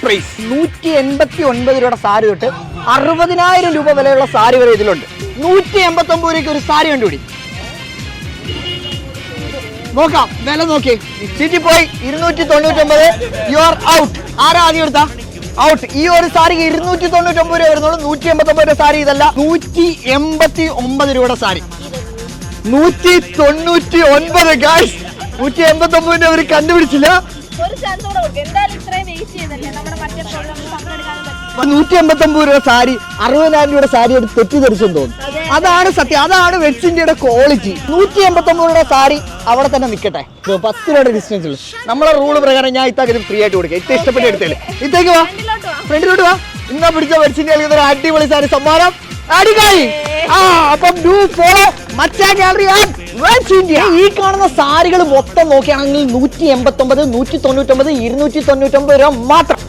Price 189 രൂപയുടെ സാരി തൊട്ട് 60,000 രൂപ വിലയുള്ള സാരി വരെ ഇതിലുണ്ട്. 189 രൂപയ്ക്ക് ഒരു സാരി കണ്ടുപിടി. നോക്കാം, വില നോക്കി ചീറ്റി പോയി. 299. You are out. ആരാ ആദ്യം എടുത്ത ഔട്ട്. ഈ ഒരു സാരിക്ക് 299 രൂപ വരുന്നുള്ളൂ. 189 രൂപ സാരി ഇതല്ല, 189 രൂപയുടെ സാരി. 199 ഗൈസ്. 189 അവർ കണ്ടുപിടിച്ചില്ല. 189 രൂപ സാരി 60,000 രൂപയുടെ സാരി എടുത്ത് തെറ്റിദ്ധരിച്ചെന്ന് തോന്നുന്നു. അതാണ് സത്യം, അതാണ് വെഡ്സ് ഇന്ത്യയുടെ ക്വാളിറ്റി. 189 രൂപയുടെ സാരി അവിടെ തന്നെ നിൽക്കട്ടെ. 10 രൂപയുടെ ഡിസ്റ്റൻസ് ഉള്ളു. നമ്മളെ റൂള് പ്രകാരം ഞാൻ ഇത്താക്ക് ഫ്രീ ആയിട്ട് കൊടുക്കാം. ഇത്ത ഇഷ്ടപ്പെട്ട് എടുത്തേല് ഇത്തേക്ക് വാ, ഫ്രണ്ടിലോട്ട് വാ. ഇന്നാ പിടിച്ച വെഡ്സ് ഇന്ത്യ ഒരു അടിപൊളി സാരി സമ്മാനം അടിക്കായി. അപ്പം ഡു ഫോളോ മച്ചാ ഗാലറി ആൻഡ് വെഡ്സ് ഇന്ത്യ. ഈ കാണുന്ന സാരികൾ മൊത്തം നോക്കുകയാണെങ്കിൽ 189, 199, 299 രൂപ മാത്രം.